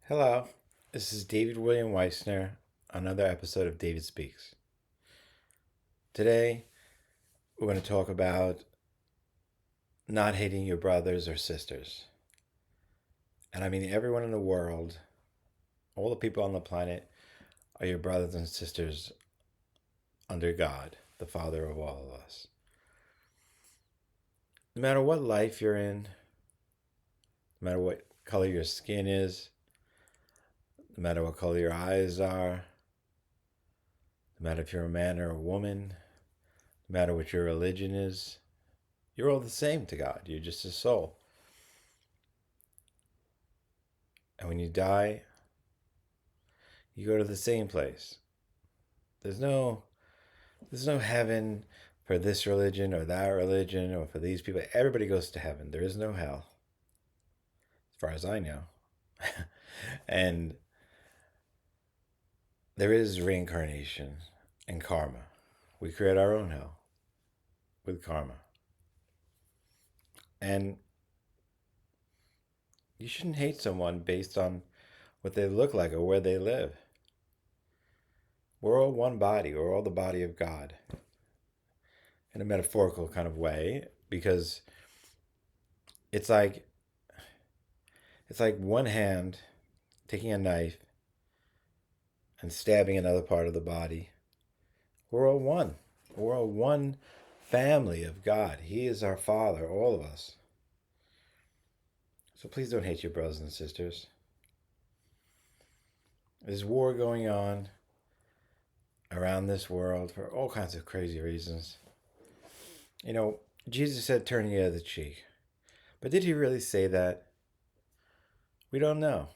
Hello, this is David William Weissner, another episode of David Speaks. Today, we're going to talk about not hating your brothers or sisters. And I mean, everyone in the world, all the people on the planet, are your brothers and sisters under God, the Father of all of us. No matter what life you're in, no matter what color your skin is, no matter what color your eyes are, no matter if you're a man or a woman, no matter what your religion is, you're all the same to God. You're just a soul. And when you die, you go to the same place. There's no heaven for this religion or that religion or for these people. Everybody goes to heaven. There is no hell, as far as I know. And there is reincarnation and karma. We create our own hell with karma. And you shouldn't hate someone based on what they look like or where they live. We're all one body. We're all the body of God. In a metaphorical kind of way, because it's like one hand taking a knife and stabbing another part of the body. We're all one. We're all one family of God. He is our Father, all of us. So please don't hate your brothers and sisters. There's war going on around this world for all kinds of crazy reasons. You know, Jesus said, turn the other cheek. But did he really say that? We don't know.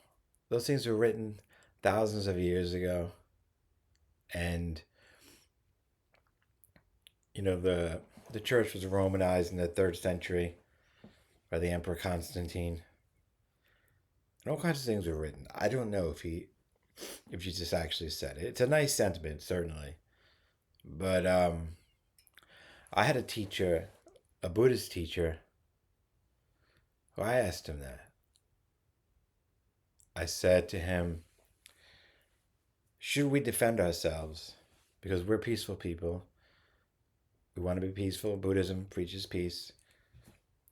Those things were written thousands of years ago. And, you know, the church was Romanized in the 3rd century by the Emperor Constantine. And all kinds of things were written. I don't know if Jesus actually said it. It's a nice sentiment, certainly. But I had a teacher, a Buddhist teacher, who I asked him that. I said to him, should we defend ourselves? Because we're peaceful people. We want to be peaceful. Buddhism preaches peace.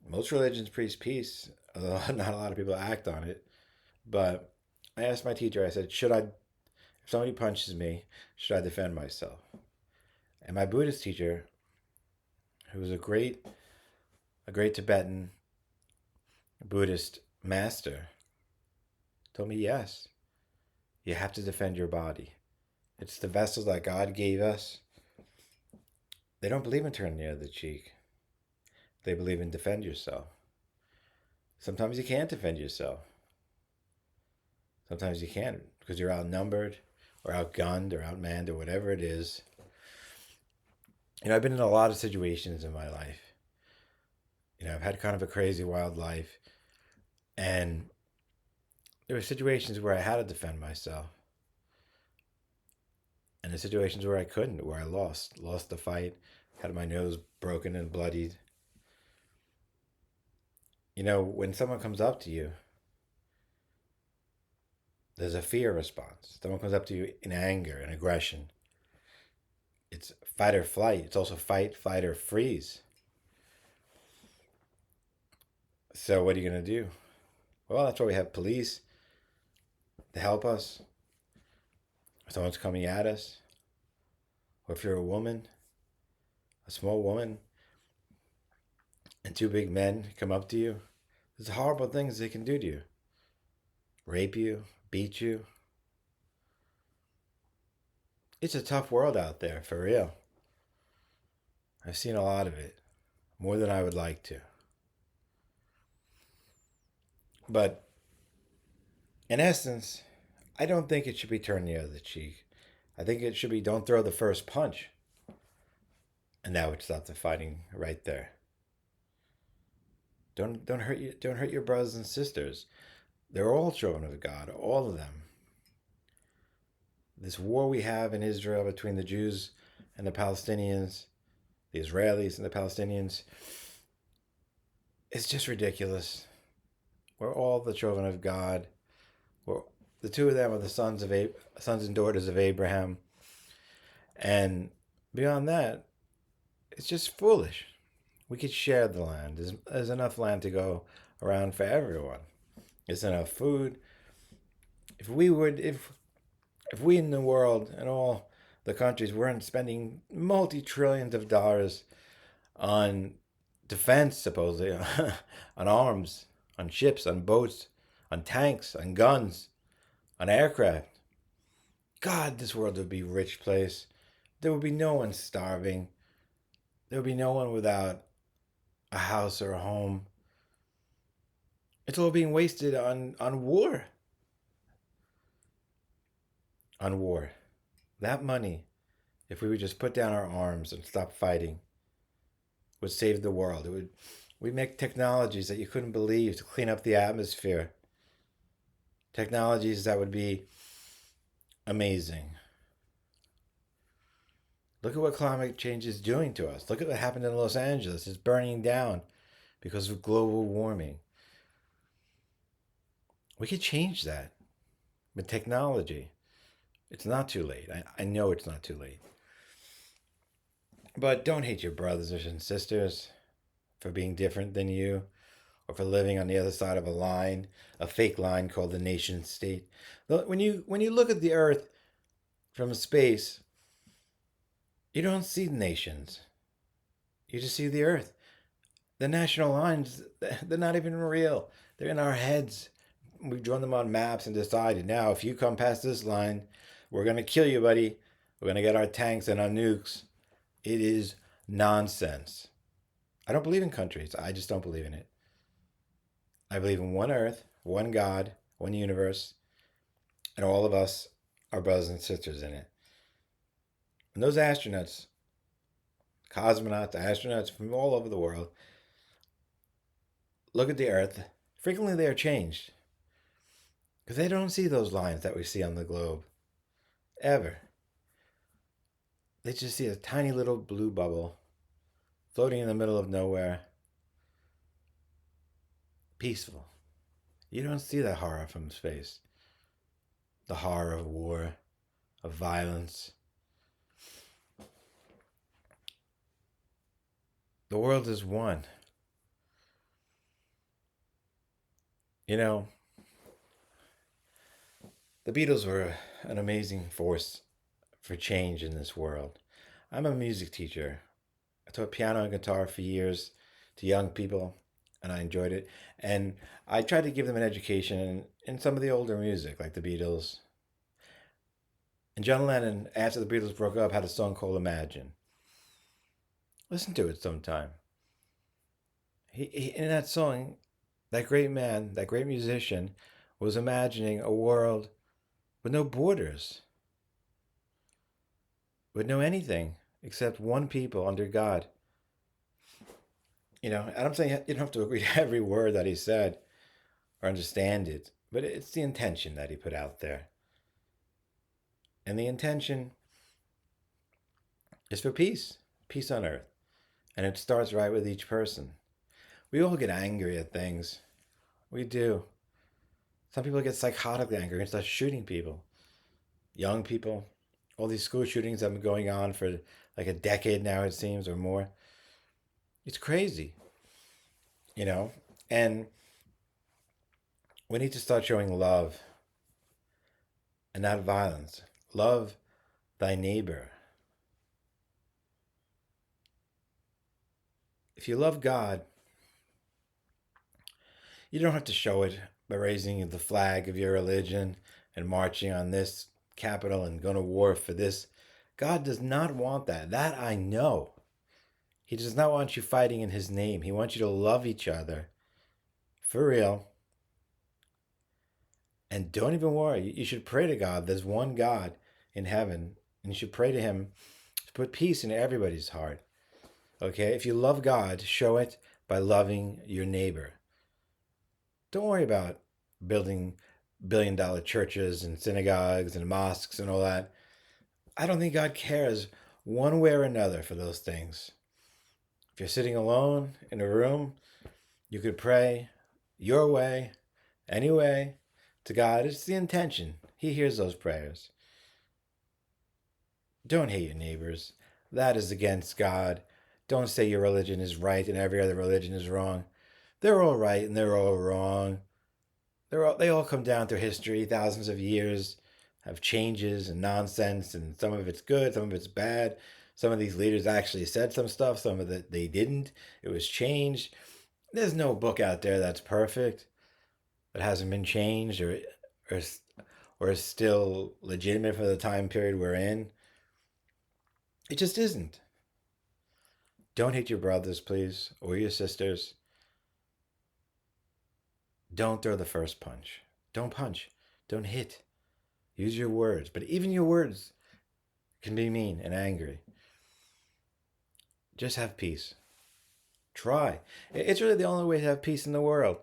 Most religions preach peace, although not a lot of people act on it. But I asked my teacher, I said, if somebody punches me, should I defend myself? And my Buddhist teacher, who was a great Tibetan Buddhist master, told me yes. You have to defend your body. It's the vessel that God gave us. They don't believe in turning the other cheek. They believe in defend yourself. Sometimes you can't defend yourself. Sometimes you can't because you're outnumbered or outgunned or outmanned or whatever it is. You know, I've been in a lot of situations in my life. You know, I've had kind of a crazy, wild life. And there were situations where I had to defend myself. And the situations where I couldn't, where I lost the fight, had my nose broken and bloodied. You know, when someone comes up to you, there's a fear response. Someone comes up to you in anger and aggression. It's fight or flight. It's also fight, flight, or freeze. So what are you going to do? Well, that's why we have police to help us. If someone's coming at us, or if you're a woman, a small woman, and 2 big men come up to you, there's horrible things they can do to you. Rape you, beat you. It's a tough world out there, for real. I've seen a lot of it, more than I would like to. But in essence, I don't think it should be turn the other cheek. I think it should be don't throw the first punch. And that would stop the fighting right there. Don't hurt your brothers and sisters. They're all children of God, all of them. This war we have in Israel between the Jews and the Palestinians, the Israelis and the Palestinians, is just ridiculous. We're all the children of God. The two of them are the sons and daughters of Abraham. And beyond that, it's just foolish. We could share the land. There's enough land to go around for everyone. There's enough food. If we in the world and all the countries weren't spending multi-trillions of dollars on defense, supposedly, on arms, on ships, on boats, on tanks, on guns, on aircraft, God, this world would be a rich place. There would be no one starving. There would be no one without a house or a home. It's all being wasted on war. On war. That money, if we would just put down our arms and stop fighting, would save the world. We'd make technologies that you couldn't believe to clean up the atmosphere. Technologies that would be amazing. Look at what climate change is doing to us. Look at what happened in Los Angeles. It's burning down because of global warming. We could change that with technology. It's not too late. I know it's not too late. But don't hate your brothers and sisters for being different than you or for living on the other side of a fake line called the nation state. When you look at the earth from space, you don't see nations. You just see the earth. The national lines, they're not even real. They're in our heads. We've drawn them on maps and decided, now if you come past this line, we're going to kill you, buddy. We're going to get our tanks and our nukes. It is nonsense. I don't believe in countries. I just don't believe in it. I believe in one earth, one God, one universe, and all of us are brothers and sisters in it. And those astronauts, cosmonauts, astronauts from all over the world, look at the earth. Frequently they are changed because they don't see those lines that we see on the globe. Ever. They just see a tiny little blue bubble floating in the middle of nowhere. Peaceful. You don't see that horror from space. The horror of war, of violence. The world is one. You know, the Beatles were an amazing force for change in this world. I'm a music teacher. I taught piano and guitar for years to young people, and I enjoyed it. And I tried to give them an education in some of the older music, like the Beatles. And John Lennon, after the Beatles broke up, had a song called Imagine. Listen to it sometime. He in that song, that great man, that great musician, was imagining a world with no borders, with no anything except one people under God. You know, and I'm saying you don't have to agree to every word that he said or understand it, but it's the intention that he put out there. And the intention is for peace, peace on earth. And it starts right with each person. We all get angry at things. We do. Some people get psychotically angry and start shooting people. Young people. All these school shootings have been going on for like a decade now, it seems, or more. It's crazy. You know? And we need to start showing love and not violence. Love thy neighbor. If you love God, you don't have to show it by raising the flag of your religion and marching on this capital and going to war for this. God does not want that. That I know. He does not want you fighting in his name. He wants you to love each other. For real. And don't even worry. You should pray to God. There's one God in heaven. And you should pray to him to put peace in everybody's heart. Okay? If you love God, show it by loving your neighbor. Don't worry about building billion-dollar churches and synagogues and mosques and all that. I don't think God cares one way or another for those things. If you're sitting alone in a room, you could pray your way, any way, to God. It's the intention. He hears those prayers. Don't hate your neighbors. That is against God. Don't say your religion is right and every other religion is wrong. They're all right and they're all wrong. They all come down through history, thousands of years, have changes and nonsense, and some of it's good, some of it's bad. Some of these leaders actually said some stuff, some of it they didn't. It was changed. There's no book out there that's perfect, that hasn't been changed or or is still legitimate for the time period we're in. It just isn't. Don't hate your brothers, please, or your sisters. Don't throw the first punch. Don't punch. Don't hit. Use your words. But even your words can be mean and angry. Just have peace. Try. It's really the only way to have peace in the world.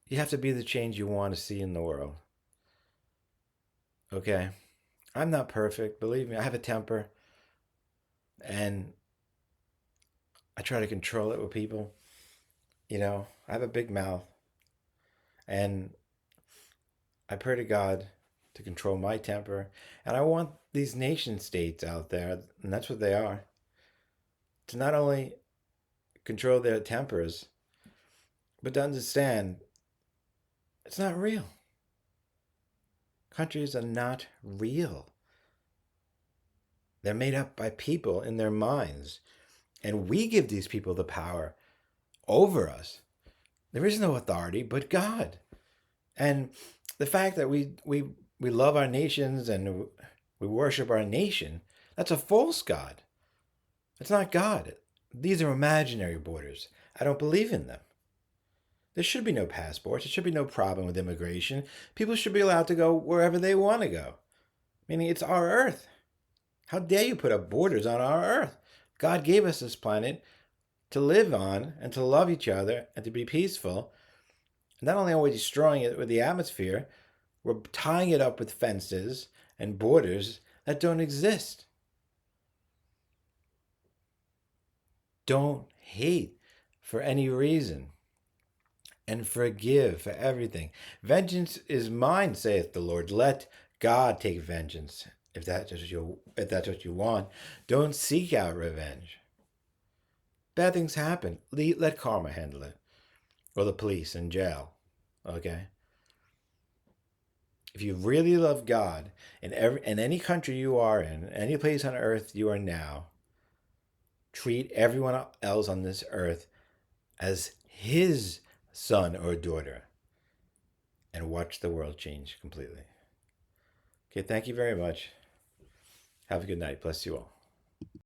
You have to be the change you want to see in the world. Okay? I'm not perfect. Believe me, I have a temper. And I try to control it with people. I have a big mouth. And I pray to God to control my temper. And I want these nation states out there, and that's what they are, to not only control their tempers, but to understand it's not real. Countries are not real. They're made up by people in their minds. And we give these people the power over us. There is no authority but God. And the fact that we love our nations and we worship our nation, that's a false God. It's not God. These are imaginary borders. I don't believe in them. There should be no passports. There should be no problem with immigration. People should be allowed to go wherever they want to go. Meaning it's our earth. How dare you put up borders on our earth? God gave us this planet to live on and to love each other and to be peaceful. Not only are we destroying it with the atmosphere, we're tying it up with fences and borders that don't exist. Don't hate for any reason, and forgive for everything. Vengeance is mine, saith the Lord. Let God take vengeance, if that's what you want. Don't seek out revenge. Bad things happen. Let karma handle it, or the police in jail. Okay. If you really love God, in any country you are in, any place on earth you are now, treat everyone else on this earth as His son or daughter, and watch the world change completely. Okay, thank you very much. Have a good night. Bless you all.